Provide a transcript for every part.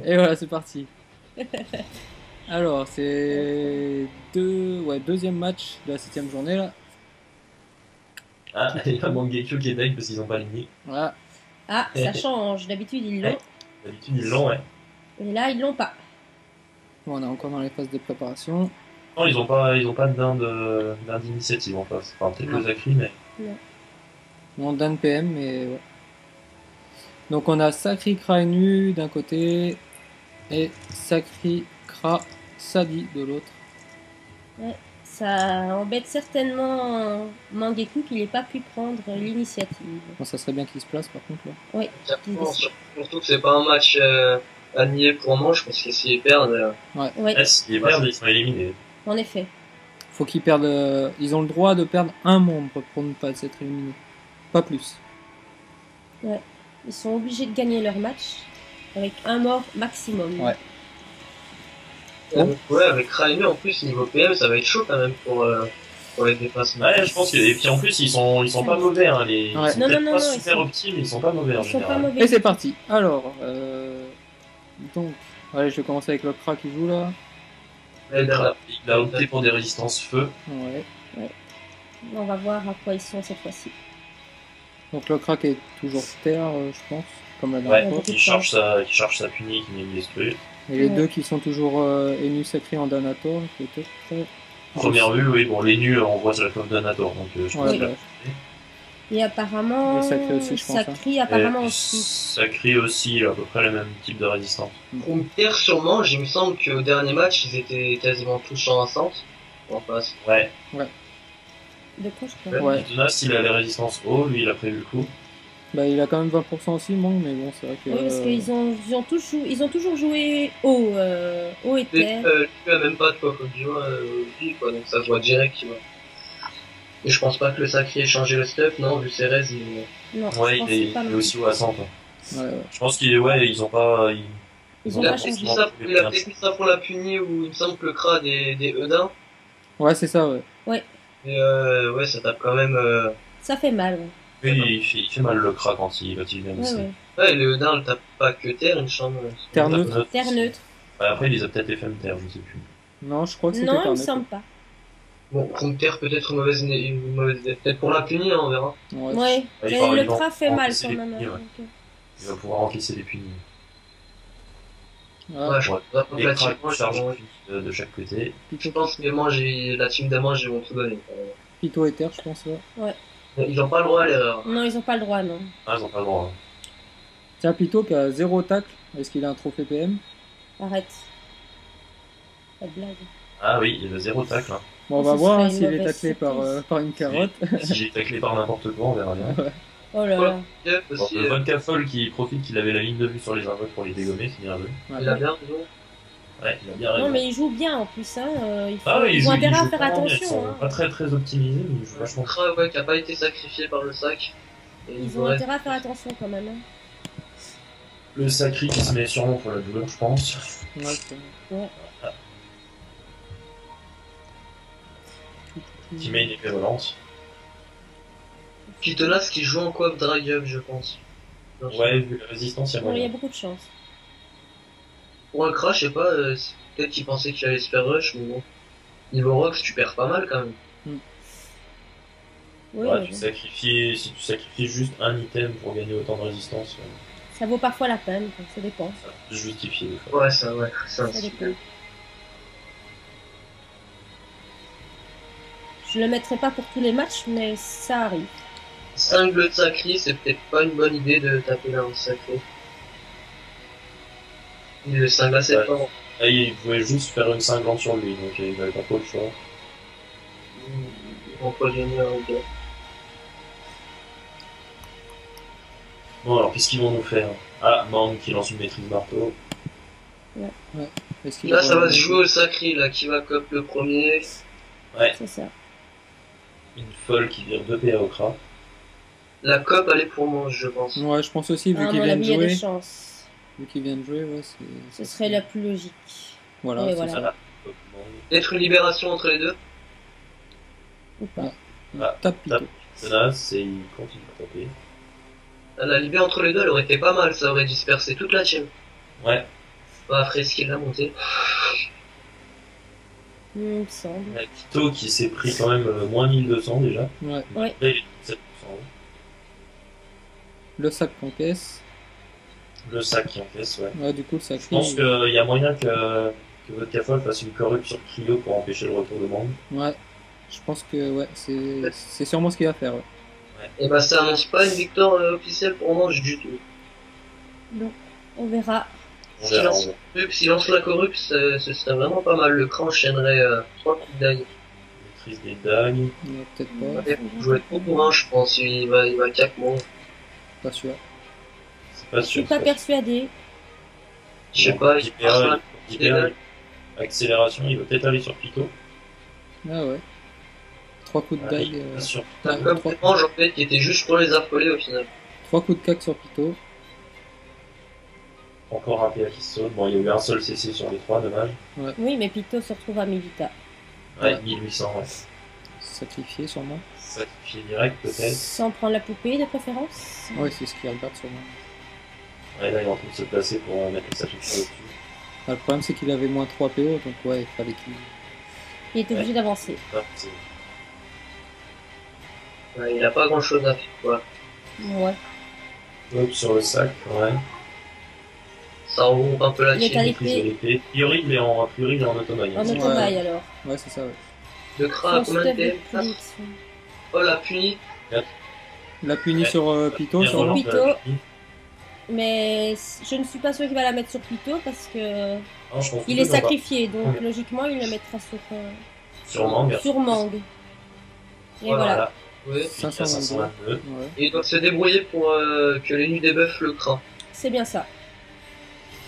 Et voilà, c'est parti. Alors, c'est deuxième match de la 7ème journée là. Ah, il y a Mangekyo qui est deck parce qu'ils ont pas ligné. Voilà. Ah, ça change. D'habitude, ils l'ont. Ouais. D'habitude, ils l'ont, ouais. Et là, ils l'ont pas. Bon, on est encore dans les phases de préparation. Non, ils ont pas de d'un d'initiative en face. Enfin, peut-être Non. le Zakri, mais. Non, d'un PM, mais ouais. Donc on a Sakri Krainu d'un côté et Sakri Kra Sadi de l'autre. Ouais. Ça embête certainement Mangekyou qu'il n'ait pas pu prendre l'initiative. Bon, ça serait bien qu'il se place par contre là. Oui. Surtout que c'est pas un match à nier pour moi, je pense que s'ils perdent. Ouais. Oui, S'ils perdent, ils sont éliminés. en effet. Faut qu'ils perdent. Ils ont le droit de perdre un membre pour ne pas s'être éliminés. Pas plus. Ouais. Ils sont obligés de gagner leur match avec un mort maximum. Ouais. Ouais, avec Rainu en plus, niveau PM, ça va être chaud quand même pour les dépassements. Ouais, je pense que. Et puis en plus, ils sont pas mauvais, hein. Ils Ouais. sont Non, peut-être non, pas non, super optimes, mais ils sont pas mauvais en Ils sont pas général. mauvais. Et c'est parti. Alors, donc, allez, je vais commencer avec le Kra qui joue là. Il a opté pour des résistances feu. Ouais. On va voir à quoi ils sont cette fois-ci. Donc le Kra est toujours terre, je pense, comme la Ouais, dernière fois. qui charge sa puni qui n'est destruite. Et les Ouais. deux qui sont toujours Enu Sacré en Danator, peut-être. Première vue, oui, bon, les nus, on voit sur la coffre d'Anator, donc je pense Ouais, que bah, Et apparemment, Et Sacré aussi, je pense, hein. Sacré apparemment Et aussi. ça crie aussi, il a à peu près le même type de résistance. Prompter sûrement, il me semble qu'au dernier match, ils étaient quasiment tous en ascente. En face. Ouais. De quoi je parle? Ouais. Jonas, il a les résistances haut, lui, il a prévu le coup. Bah, il a quand même 20% aussi, Mang, mais bon, c'est vrai que. Oui, parce qu'ils ont toujours joué haut et terre. Lui a même pas de quoi comme joueur lui, quoi, donc ça se voit direct, tu vois. Et je pense pas que le sacré ait changé le stuff, non, vu ses res, Non, Ouais, je pense il pas est non. aussi haut à 100. Ouais. Je pense qu'ils ont pas. Ils ont il a pas peut-être changé. mis ça, il a peut-être mis ça pour la punir, où il me semble que le Kra des Eudins. Ouais, c'est ça, ouais. Mais ouais, ça tape quand même. Ça fait mal. Ouais. Oui, il fait mal le crack quand il vient Ouais, ici. ouais. Ouais, les Eudins, elle tape pas que terre, il me semble. Terre neutre. Terre neutre. Ouais, après, il les a peut-être FM terre, je sais plus. Non, je crois que c'était Non, il Terre me neutre. semble pas. Bon, Prompter, peut-être une mauvaise idée. Peut-être pour la punir, on verra. Ouais. Ouais, il mais va- le il va cra fait mal encaisser quand les même. punis, ouais. Donc, Il va pouvoir encaisser les punis. Ah, Ouais, je Ouais. pense que Les la cracks team, chargent moi, de chaque côté. je Pito, pense que moi, la team d'Amant, ils vont tout donner. Pito et Terre, je pense, là. Ils ont pas le droit à l'erreur. non, ils ont pas le droit, non. Ah, ils ont pas le droit. Tiens, Pito qui a 0 tacle. Est-ce qu'il a un trophée PM? Arrête. Pas de blague. Ah oui, il a 0 tacle. Hein. Bon, on va Ce voir serait hein, une s'il est mauvaise taclé surprise. par une carotte. Si j'ai taclé par n'importe quoi, on verra bien. Oh là là. Jeff Bon, aussi, le Vodka Foll qui profite qu'il avait la ligne de vue sur les invoques pour les dégommer, c'est bien vu. il a bien raison. Ouais, il a bien raison. Non, mais ils jouent bien en plus. Hein. Ah oui, ils ont intérêt à jouent faire vraiment bien. Ils attention. sont Hein. pas très optimisés, mais ils jouent vachement. Kra, ouais, qui a pas été sacrifié par le sac. Et Ils ont intérêt à faire attention quand même. Hein. Le sacré qui se met sûrement pour la douleur, je pense. Ouais, c'est- Qui met une épée volante. Kitonas qui joue en coop drag up, je pense. Ouais, vu la résistance, il y a Non, il y a moyen. beaucoup de chance. Pour un Kra, je sais pas, peut-être qu'il pensait qu'il allait se faire rush, mais bon. Niveau Rox, tu perds pas mal quand même. Oui, Ouais, mais si tu sacrifies juste un item pour gagner autant de résistance, ça vaut parfois la peine. Quoi. Ça dépend. ça peut se justifier des fois. Ouais, ça Ça dépend. Je le mettrai pas pour tous les matchs, mais ça arrive. 5 bleus de sacré, c'est peut-être pas une bonne idée de taper là en sacré. Le 5 là, c'est Ouais. fort. Là, il pouvait juste faire une cinglante sur lui, donc il avait pas trop le choix. Ils vont pas gagner, ok. Bon, alors qu'est-ce qu'ils vont nous faire? Ah, Mang qui lance une maîtrise marteau. Est-ce qu'il Là, a- ça va se jouer au sacré, là, qui va cop le premier. Ouais, C'est ça. une folle qui vire 2 PA au cra. La cop, elle est pour mange, je pense. Ouais, je pense aussi, vu À qu'il mon vient de avis, il y a des jouer. chances. Vu qu'il vient de jouer, ouais, Ce serait la plus logique. Voilà, Ouais, c'est voilà. ça. Mang. Peut-être une libération entre les deux. Ou pas. Ah, Tape Pito. Tenace et il continue à taper. La libé entre les deux, elle aurait été pas mal, ça aurait dispersé toute la team. Ouais, Bah, après ce qu'il a monté. Il me semble. Il y a Quito qui s'est pris quand même moins 1200 déjà. Ouais. Ouais. Là, il est 7%. Le sac qu'encaisse. Le sac qui encaisse, ouais. Ouais, du coup, le Je sacré. pense qu'il y a moyen que votre Cafol fasse une corrupte sur Clio pour empêcher le retour de Mang. Ouais. Je pense que ouais, c'est sûrement ce qu'il va faire. Ouais. Et bah, ça annonce pas une victoire officielle pour Mange du tout. Donc, on verra. On verra, on verra. S'il lance la corrupte, ce serait vraiment pas mal. Le cran enchaînerait 3 coups d'ail. Maîtrise des dagues. Mais peut-être pas. Il faut jouer trop pour un, je pense. Il va cap Mange. Pas sûr. C'est pas Je suis sûr. pas ça. persuadée. Je sais pas, il Libéral, passe libéral. Accélération, il va peut-être aller sur Quito. Ah ouais. 3 coups de Ah, dague. il est pas sûr. la non, comme trois, Mange en fait, qui était juste pour les affoler au final. 3 coups de cac sur Pito. Encore un PA qui se saute. Bon, il y a eu un seul CC sur les 3, dommage. Oui, mais Pito se retrouve à Milita. Ouais, Ouais. 1800, ouais. Sacrifié sûrement. Sacrifié direct, peut-être. Sans prendre la poupée de préférence. Ouais, c'est ce qu'il regarde sûrement. Ouais, là, il est en train de se placer pour mettre le sacrifice au-dessus. Ah, le problème, c'est qu'il avait moins 3 PO, donc ouais, il fallait qu'il. Il est obligé d'avancer. Ah, c'est- Ouais, il a pas grand chose à faire, quoi. Ouais. Hop, sur le sac, ouais. Ça regroupe un peu la Il est team. à Maîtrise de l'épée. l'épée. A priori, il est en automaille. En Ouais. automaille alors. Ouais, c'est ça, ouais. De Kra à Son combien de stuff de PM prédiction. Oh la puni. La puni Ouais. sur Pito, Bien sûrement. relance de la Pito. Pini. Mais je ne suis pas sûre qu'il va la mettre sur Pito parce que Non, je pense il que est non, pas. sacrifié, donc Ouais. logiquement il le mettra Sur Mang. sur Mang. Et voilà. Ouais. 522. 522. Ouais. Et il doit se débrouiller pour que les nuits débuffent le Kra. C'est bien ça.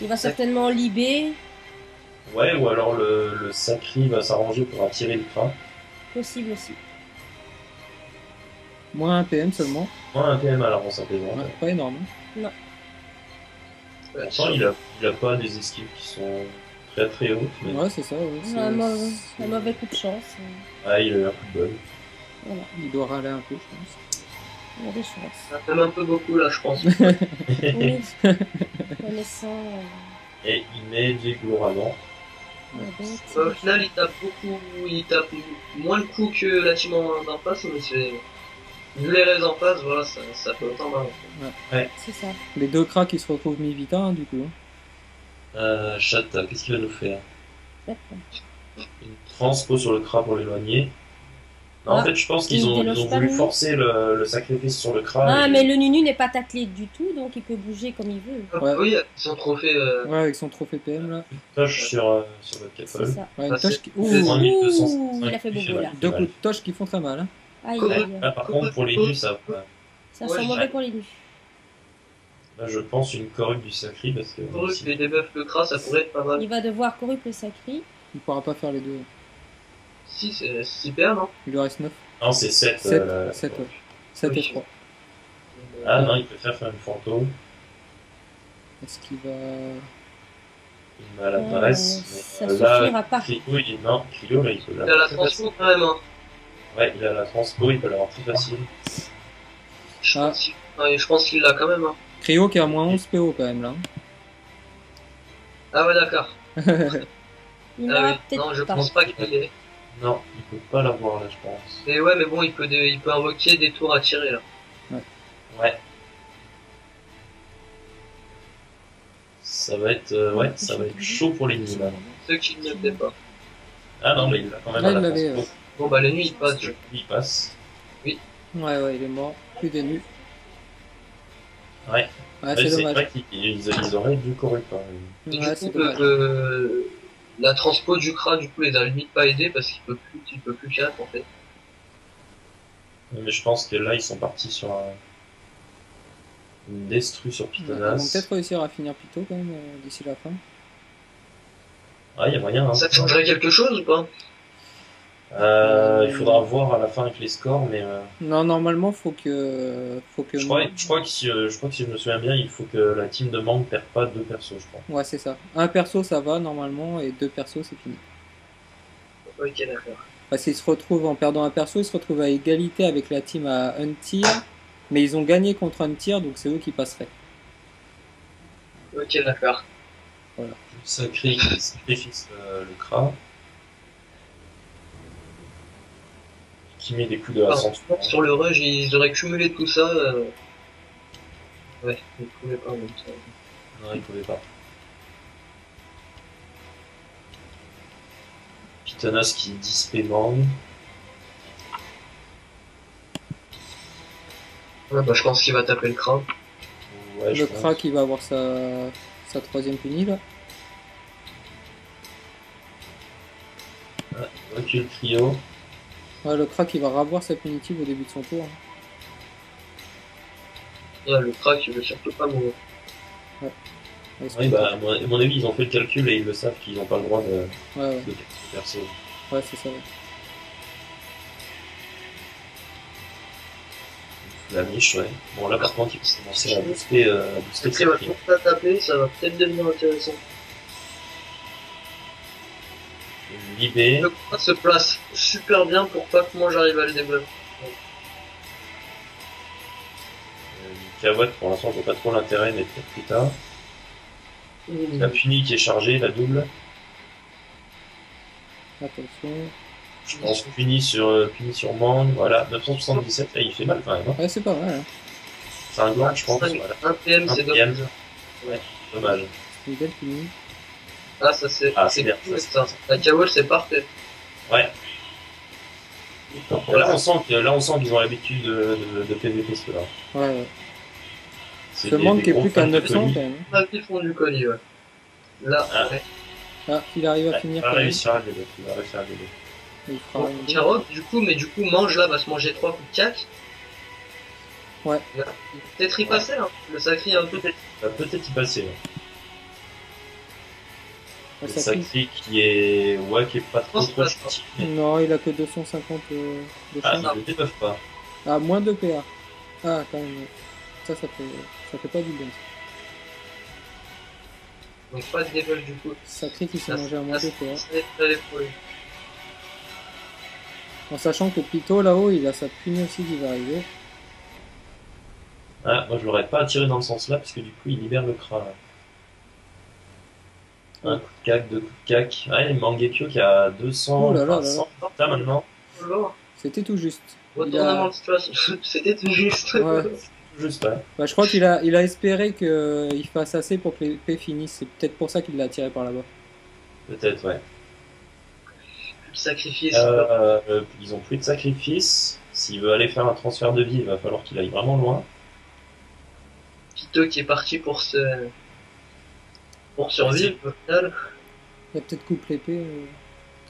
Il va certainement libérer, Ouais, ou alors le sacri va s'arranger pour attirer le train. possible aussi. Moins 1 PM seulement. Moins un PM à l'avance à plaisante. Ouais, pas énorme. Ouais, Pourtant, il a pas des esquives qui sont très très hautes, mais Ouais, c'est ça. Ouais, c'est- Un mauvais coup de chance. ouais, il a eu un coup de bol. Voilà, Il doit râler un peu, je pense. il y a des chances. ça fait un peu beaucoup là, je pense. Oui, connaissant Et il met du Gloradan. la bête. Au final, il tape moins le coup que la team d'en face, mais c'est. Vu les raids en face, voilà, ça fait autant mal. C'est ça. Les deux cracks qui se retrouvent mi-vita, hein, du coup. Chat, qu'est-ce qu'il va nous faire? D'accord. Une transpo sur le Kra pour l'éloigner. Non, en Ah, fait, je pense il qu'ils ont déloge pas voulu le- forcer le sacrifice sur le Kra. Ah, et- mais le Nunu n'est pas taclé du tout, donc il peut bouger comme il veut. Ouais. Oui, son trophée. Ouais, avec son trophée PM là. Toche sur votre C'est Cafol. ça. Ouais, une Ah, toche c'est- qui. c'est- Ouh, 1205, il a fait il bobo là. mal. deux coups de toche qui font très mal. Hein. Aïe, Correct. aïe, aïe. Là, par contre, pour les nus, ça va. Ça Ouais, sent mauvais pour les nus. Là, je pense une corrupte du sacri parce que. Corrupte et débuff le Kra, ça pourrait être pas mal. Il va devoir corrupte le sacré. Il pourra pas faire les deux. Si, c'est super, non? Il lui reste 9. Non, c'est 7. 7, 7, ouais. 7 et Oui. 3. Ah non, il préfère faire une fantôme. Est-ce qu'il va. Il m'a la presse. Ça mais, là, suffira pas. Non, Clio, là, il peut Il a la l'avoir. transpo quand même, hein. Ouais, il a la transpo, il peut l'avoir plus facile. Ah. Je pense qu'il l'a quand même, hein. Cryo qui a moins 11 PO quand même là. Ah ouais, d'accord. Il Ah n'aura oui. peut-être Non, je pas. pense pas qu'il est. Non, il peut pas l'avoir là, je pense. Mais ouais, mais bon, il peut invoquer des tours à tirer là. Ouais. Ça va être, ça va être chaud pour les nuits là. Ceux qui ne le fait pas. Ah non, mais il a quand même Là, à il la l'avait, transpo. Bon, bah, les nuits, il passe. Il passe. Ouais, ouais, il est mort. Plus des nus. Ouais. Ouais, Ouais, c'est c'est dommage. vrai qu'ils auraient dû correct quand même. Et Ouais, du c'est coup, dommage. la transpo du Kra, du coup, les a limite pas aidés parce qu'il peut plus cap en fait. Mais je pense que là, ils sont partis sur une destru sur Ils vont Pitonas. peut-être réussir à finir Pito quand même d'ici la fin. Ah, il y a moyen. Hein. Ça te changerait quelque chose ou pas? Il faudra voir à la fin avec les scores, mais Non, normalement, faut que. je crois que si je me souviens bien, il faut que la team de Mang perde pas deux persos, je crois. Ouais, c'est ça. Un perso, ça va normalement, et deux persos, c'est fini. Ok, d'accord. Parce qu'ils se retrouvent, en perdant un perso, ils se retrouvent à égalité avec la team à un tier, mais ils ont gagné contre un tier, donc c'est eux qui passeraient. Ok, d'accord. Voilà. Le sacré qui sacrifie le Kra. Qui met des coups de Par ascension. contre, sur le rush, ils auraient cumulé tout ça. Ouais, ils pouvaient pas même ça. Non, il pouvait pas. Pitonas qui dispé Mang. Ouais, bah, je pense qu'il va taper le crâne. Ouais, je Le pense. Kra qui va avoir sa troisième punie là. Recule trio. Ouais, le Kra qui va revoir sa punitive au début de son tour. Ouais, le crack, il veut surtout pas mourir. Ouais, Oui, bah, à mon avis, ils ont fait le calcul et ils le savent qu'ils n'ont pas le droit de ouais, de perso. ouais, c'est ça. Ouais. La niche, ouais. Bon, là, par contre, ils vont commencer à booster Après, il va Sacré. toujours pas taper, ça va peut-être devenir intéressant. Libé. Le crack se place super bien pour pas que moi j'arrive à le développer. Kawat, pour l'instant, je vois pas trop l'intérêt, mais peut-être plus tard. La puni qui est chargée, la double. Attention. Je pense puni sur Mang. Voilà, 977. Là, il fait mal quand même. Hein. Ouais, c'est pas mal. Hein. C'est un gland, je pense. Voilà. Un PM, Un c'est PM. dommage. Ouais, dommage. C'est une belle punie. Ah, ça c'est. Ah, c'est bien. cool, Ça, ça. La Kawal, c'est parfait. Ouais. Là, on sent qu'ils ont l'habitude de PVP, ceux-là. Ouais, ouais. C'est Ce des- manque des est gros plus qu'à fans de 900 colis. quand même. Ah, ils font du colis, ouais. Là, Ah. ouais. Ah, il arrive à Ouais, finir il va quand même. réussir à le début. Il va réussir à le début. Il fera Bon, une deux. carotte, du coup, mange là, va se manger 3 coups de cac. Ouais. Il va peut-être y passer, hein. Le sacré un peu. Il va peut-être y passer. Ouais. Ouais, Le ça sacré qui est pas trop pense pas, ch'ti, mais Non, il a que 250 de ah, chance. il ne débuffe pas. Ah, moins de PA. Ah, quand même. Ouais. Ça fait pas du bien. Donc pas de debuff du coup. Sacré qui s'est Ça, mangé à moins ça, de PA. c'est très pour lui. En sachant que Pito là-haut, il a sa punie aussi qui va arriver. Ah, moi je l'aurais pas attiré dans le sens là, parce que du coup il libère le Kra. Là. Un coup de cac, deux coups de cac. Ah, il y a Mangekyo qui a 200, Oh là là enfin, là 100 là maintenant. Alors, C'était tout juste. retournement de situation, c'était tout juste. Ouais. Juste, ouais. Bah, je crois qu'il a espéré qu'il fasse assez pour que l'épée finisse. C'est peut-être pour ça qu'il l'a tiré par là-bas. Peut-être, ouais. Le sacrifice. Ils ont plus de sacrifice. S'il veut aller faire un transfert de vie, il va falloir qu'il aille vraiment loin. Pito qui est parti pour survivre au final. Il a peut-être coupe l'épée,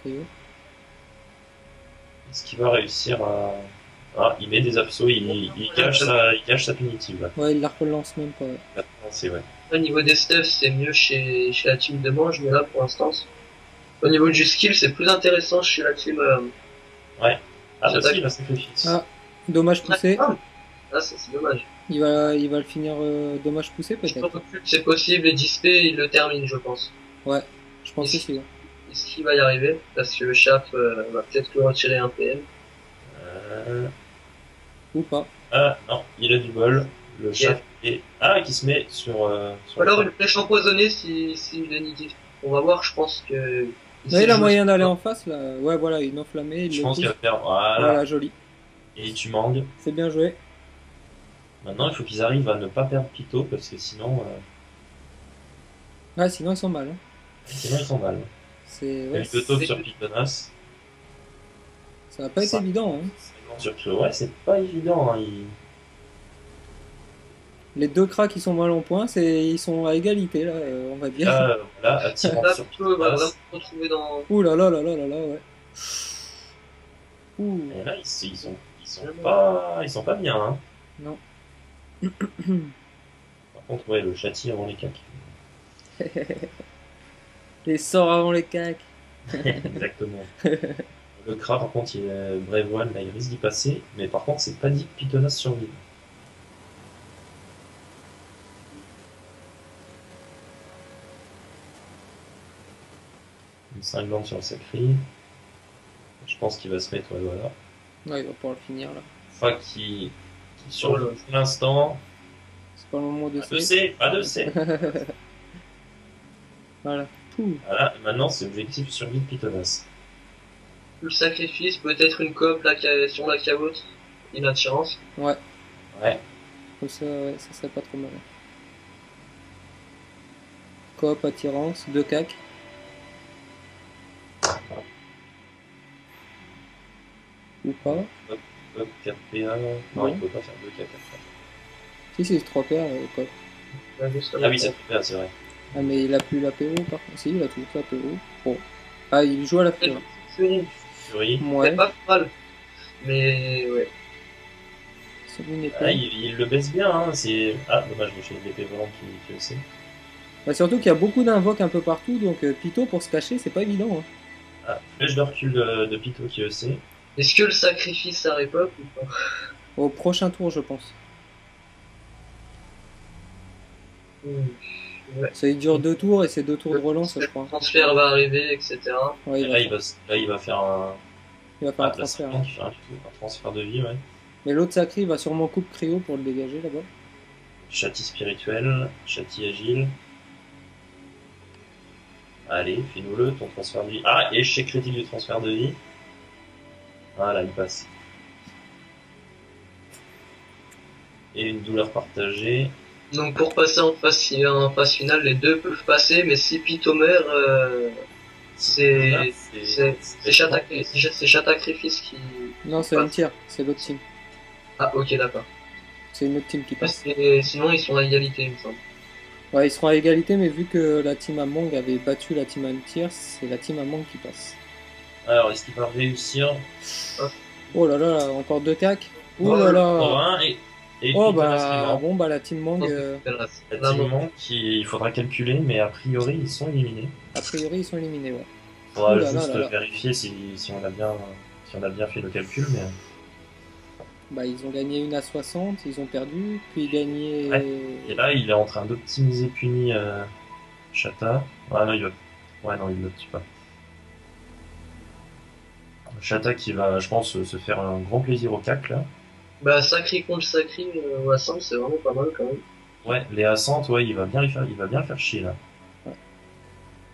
trio. Est-ce qu'il va réussir à... Ah, il met des absos, il cache sa punitive, là. Ouais, il la relance même pas. Il va commencer, ouais. Au niveau des stuffs, c'est mieux chez la team de Mange, mais là pour l'instant. Au niveau du skill, c'est plus intéressant chez la team. Ah, bah J'attaque. si, il a sacrifice. Ah, dommage poussé. Ah, ça c'est dommage. Il va le finir dommage poussé Je peut-être. pense que c'est possible et Dispé il le termine, je pense. Ouais, je pense Ici. aussi. Ouais. Est-ce qu'il va y arriver? Parce que le chef va peut-être lui retirer un PM. Ou pas. Ah, non, il a du bol. Le chat est... Ah, qui se met sur... Ou alors une flèche empoisonnée si il est niqué. On va voir, je pense que. Là, il a moyen d'aller en face là. Ouais, voilà, une enflammée. Je Il le pense qu'il va pousse. faire... Voilà. Voilà, joli. Et tu mangues. C'est bien joué. Maintenant, il faut qu'ils arrivent à ne pas perdre Pito, parce que sinon... Ah, sinon ils sont mal. Hein. Sinon, ils sont mal. C'est Il y a ouais, eu deux taupes sur Pitonas. ça va pas être Ça. évident. Hein. Sur Clo, ouais, c'est pas évident. Hein. Les deux cracks qui sont mal en point, ils sont à égalité là, on va dire. Là, attirant Là, sur Pito va Pitonas. vraiment se retrouver dans. Ouh là là là là là là, ouais. Ouh, Et là, ils sont pas bien. Hein. non. Par contre, ouais, le châti avant les cacs. Les sorts avant les cacs. Exactement. Le Kra, par contre, il est Brave One, là, il risque d'y passer. Mais par contre, c'est pas dit que Pitonas survive. Une cinglante sur le sacré. Je pense qu'il va se mettre, ouais, voilà. Ouais, il va pouvoir le finir là. Enfin, qui survive pour l'instant. C'est pas le moment de Pas de C, pas de C. Voilà. Pouh. Voilà, maintenant c'est objectif survie de Pythonas. Le sacrifice, peut-être une coop sur la cabote, une attirance. Ouais, Ouais. comme ça, ouais, ça serait pas trop mal. Coop, attirance, 2 cac. Ou pas. Hop, 4 PA. Non, Ouais. il peut pas faire 2 4 après. Si, c'est 3 PA, coop. Ouais, juste Ah oui, c'est 3 PA, c'est vrai. Ah, mais il a plus la PO par contre. Si, il a toujours sa PO. Bon. Ah, il joue à la PO. Fury. Fury. Ouais, C'est pas mal. Mais ouais. c'est une Ah, épée. il le baisse bien, hein. C'est... Ah, dommage, j'ai l'épée volante qui le sait. Bah, surtout qu'il y a beaucoup d'invoques un peu partout, donc Pytho pour se cacher, c'est pas évident. Hein. Ah, flèche de recul de Pytho qui le sait. Est-ce que le sacrifice ça répop ou pas? Au prochain tour, je pense. Ouais. Ça, il dure 2 tours et c'est 2 tours de relance, je Le crois. transfert va arriver, etc. Ouais, Et là, il va faire un... il va faire un là, transfert. c'est bon, il fait un transfert de vie, ouais. Mais l'autre sacré va sûrement coupe cryo pour le dégager là-bas. Châti spirituel, châti agile. Allez, fais-nous-le, ton transfert de vie. Ah, échec critique du transfert de vie. Voilà, il passe. Et une douleur partagée. Donc pour passer en phase finale, les deux peuvent passer, mais si Pytho meurt, c'est Chatacrifice qui... Non, c'est un tir, c'est l'autre team. Ah ok, d'accord. C'est une autre team qui passe. Et sinon ils sont à égalité, il me semble. Ouais, ils seront à égalité, mais vu que la team Among avait battu la team Antir, c'est la team Among qui passe. Alors, est-ce qu'il va réussir? Oh là là, encore 2 cacs. Oh là là. Et Oh Pythonas qui est bah mort. bon bah la team Mang, La team Monk, il faudra calculer, mais a priori, ils sont éliminés. a priori ils sont éliminés, ouais. Il faudra Ouh là là juste là là. vérifier si on a bien fait le calcul, mais... Bah ils ont gagné une à 60, ils ont perdu, puis gagné... Ouais. Et là, il est en train d'optimiser Puni Chata. Ah non, ouais, non, il ne le tue pas. Chata qui va, je pense, se faire un grand plaisir au cac, là. Bah sacré contre sacré, Wassam c'est vraiment pas mal quand même. Ouais, les ascentes, ouais, il va bien le faire chier, là. Ouais.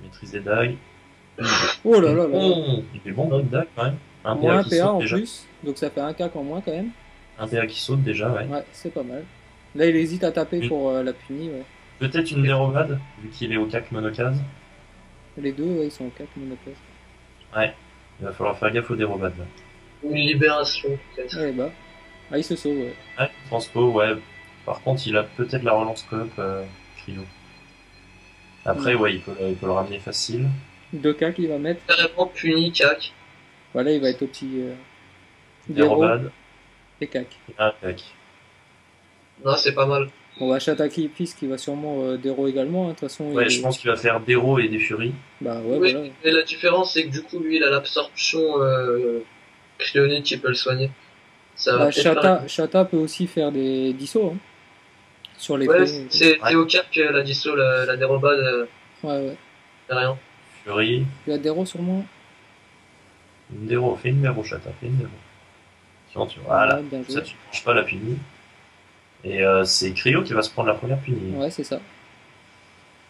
Maîtrise des dagues. Oh là là là là. Oh, il fait bon, notre dague, quand même. Un Moins un PA qui PA saute en déjà. plus, donc ça fait un cac en moins quand même. Un PA qui saute déjà, ouais. Ouais, c'est pas mal. Là il hésite à taper Oui. pour la punie, ouais. Peut-être une dérobade, vu qu'il est au cac monocase. Les deux, ouais, ils sont au cac monocase. Ouais, il va falloir faire gaffe aux dérobades, là. Une libération peut-être. Ouais bah. Ah il se sauve, ouais. Ouais, transpo, ouais. Par contre, il a peut-être la relance coop Cryo. Après, ouais, il peut le ramener facile. 2 cacs il va mettre. Carrément puni, cac. Voilà, il va être au petit... Déro Dérobade et cac. et un cac. Non, c'est pas mal. On va Chataki Fils qui va sûrement Déro également, hein. De toute façon. Ouais, il... je pense qu'il va faire Déro et des Furies. Bah ouais, Oui, voilà. et la différence c'est que du coup lui il a l'absorption cryonique qui peut le soigner. Ça va Bah, peut-être faire- Chata peut aussi faire des dissos, hein. Sur les Ouais, faits. c'est au cap que la disso, la dérobade, Ouais, ouais. c'est rien. Furie, Il y a Déro sûrement. une Déro. Fais une Déro, Chata, fais une Déro. Tiens, voilà. Ouais, bien joué. Ça, tu ne manges pas la punie. Et c'est Cryo qui va se prendre la première punie. Ouais, c'est ça.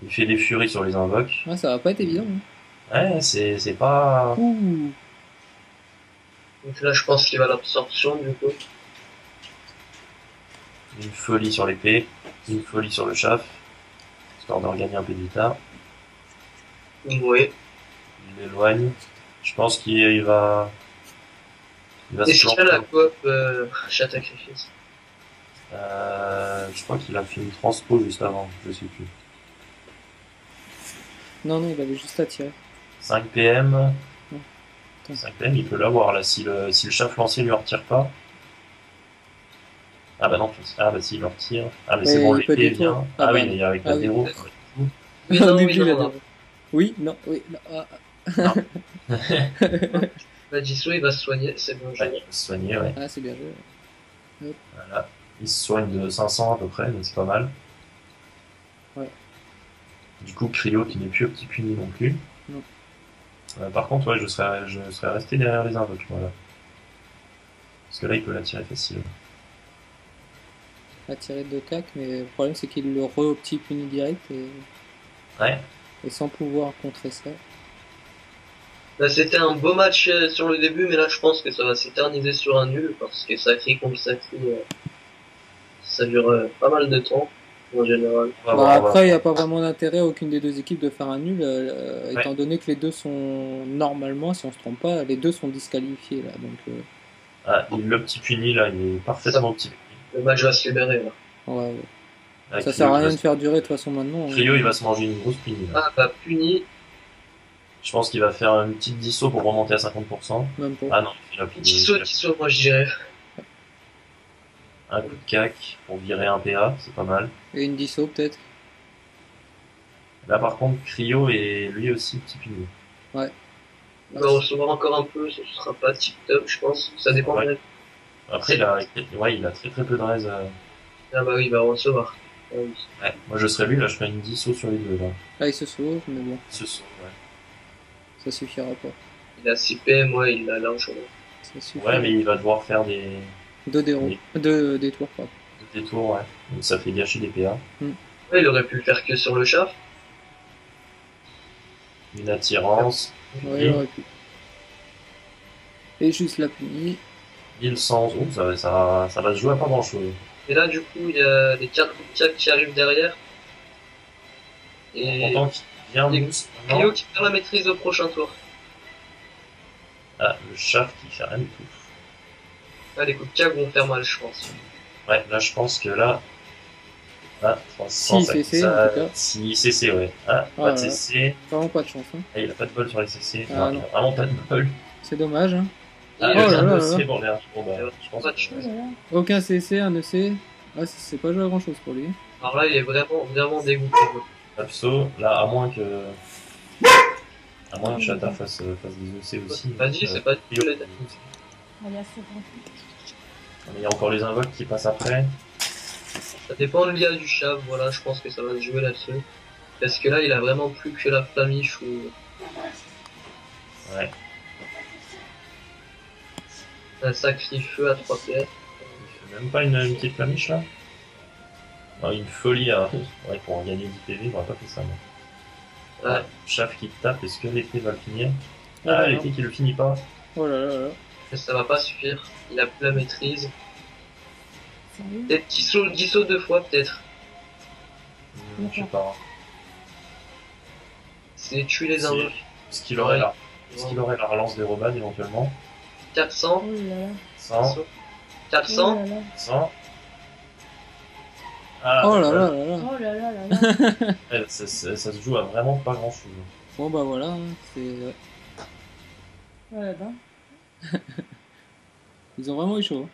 Il fait des Furies sur les invoques. Ouais, ça va pas être évident. Hein. Ouais, c'est pas... Ouh. Donc là je pense qu'il va l'absorption du coup. Une folie sur l'épée, une folie sur le chaf, histoire de regagner un peu d'état. Oui. Il l'éloigne. Je pense qu'il va... Il va se Est-ce qu'il y a planter. la coop chat sacrifice? Je crois qu'il a fait une transpo juste avant, je sais plus. Non, non, il avait juste à tirer. 5 PM. Attends. 5 PM, il peut l'avoir là, si le chef lancé lui en retire pas. Ah bah non, ah bah si, il en retire. Ah mais c'est Ouais, bon, il peut l'épée détruire. vient. Ah Ah oui, bah, il est avec ah la oui. déro. Oui, On non, oui, oublie non, la non. Déro. Oui, non, oui. Non, ah. La disso il va se soigner, c'est bon. Ouais, il peut se soigner, ouais. Ah, c'est bien joué. Voilà. Il se soigne de 500 à peu près, donc c'est pas mal. Ouais. Du coup, Cryo qui n'est plus au petit puni non plus. Non. Par contre, ouais, je serais resté derrière les invoques, voilà. Parce que là, il peut la tirer facile. À tirer 2 cacs, mais le problème c'est qu'il le re au petit puni direct et. Ouais. Et sans pouvoir contrer ça. Bah, c'était un beau match sur le début, mais là je pense que ça va s'éterniser sur un nul, parce que sacré contre sacré, ça dure pas mal de temps, en général. On va Bah, voir, on va après, il n'y a voir. pas vraiment d'intérêt à aucune des deux équipes de faire un nul, Ouais. étant donné que les deux sont, normalement, si on se trompe pas, les deux sont disqualifiés là. Donc, Ah, le petit puni là, il est parfaitement petit puni. Le match va se libérer, là. ouais, ouais. Ah, Ça Cryo, sert à il rien va de se- faire durer de toute façon maintenant. Hein. Cryo, il va se manger une grosse puni là. Ah, bah, puni. Je pense qu'il va faire une petite disso pour remonter à 50%. Même pas. Ah non, il a Tissot, moi je dirais. un coup de cac pour virer un PA, c'est pas mal. Et une disso peut-être. Là par contre, Cryo est lui aussi petit puni. Il va recevoir encore un peu, ce sera pas tip top, je pense. Ça dépend. Ouais. Après, il a très peu de raise. Ah bah oui, il va recevoir. Ah oui. Ouais. Moi je serais lui, là je ferais une disso sur les deux là. Là, il se sauve, mais bon, Ce sont, ouais. ça suffira pas. Il a 6 PM, ouais, il a largement. Ça suffit. Ouais, mais il va devoir faire Deux déros. Oui. Deux détours, pardon. des tours, ouais. Donc ça fait gâcher des PA. Ouais, il aurait pu le faire que sur le shaft. Une attirance. Ouais, il aurait pu. Et juste la punie. 1100, oh, ça va se jouer à pas grand chose. Et là, du coup, il y a des 4 qui arrivent derrière. Et Pourtant qu'il vient Et mousse. Clio qui perd la maîtrise au prochain tour. Ah, le shaft qui fait rien du tout. Ah, Là, les coups de cag vont faire mal, je pense. Ouais, là je pense que là. Ah, 300, Si, CC, en tout cas. Si, CC, ouais. Ah, Ah, pas de ouais. CC. Vraiment pas de chance. Hein. Ah, il a pas de bol sur les CC. Ah, Non, il non. a vraiment pas de bol. C'est dommage. Hein. Ah, Et il a oh là un là EC là. pour l'air. Bon, bah, je pense Pas de que- chance. Oh là là. Aucun CC, un EC. Ah, c'est pas joué à grand chose pour lui. Alors là, il est vraiment dégoûté. Abso, là, à moins que. À moins que Chata fasse des EC aussi. Vas-y, c'est pas du tout Clio. la Allez, à ce grand. Mais il y a encore les invoques qui passent après. Ça dépend de l'IA du chat, voilà, je pense que ça va se jouer là-dessus. Parce que là, il a vraiment plus que la flamiche ou Ouais. un sacré feu à 3 PS. Il fait même pas une petite flamiche là. Non, une folie à. Ouais, pour gagner 10 PV, il aurait pas fait ça. Moi. Ouais. Chaf qui tape, est-ce que l'épée va le finir? Ah, Ah, non. l'épée qui le finit pas. Oh là là là. Mais ça va pas suffire. Il a plus la maîtrise. Sérieux? Peut-être Disso 2 fois, peut-être. Je sais pas. C'est tuer les C'est- invoques. Est-ce qu'il aurait la relance des Roman éventuellement? 400, Oh là là. 100, 400. Oh là là. 100. Ah, Oh là ouais. là là là. Oh là là là là. Ouais, ça se joue à vraiment pas grand chose. Bon bah voilà, hein, c'est... Oh là ben. Ils ont vraiment eu chaud.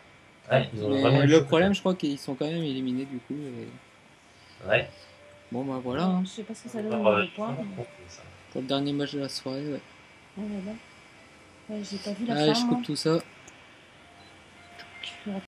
Hein. Ouais, ils ont Mais vraiment eu le chaud. problème, je crois qu'ils sont quand même éliminés du coup. Et... Ouais. Bon bah voilà, hein, Je sais pas ce que ça donne Alors, au niveau de points. ça. pour le dernier match de la soirée. Ouais. Oh là là. Ouais, j'ai pas vu la Allez, je femme. coupe tout ça.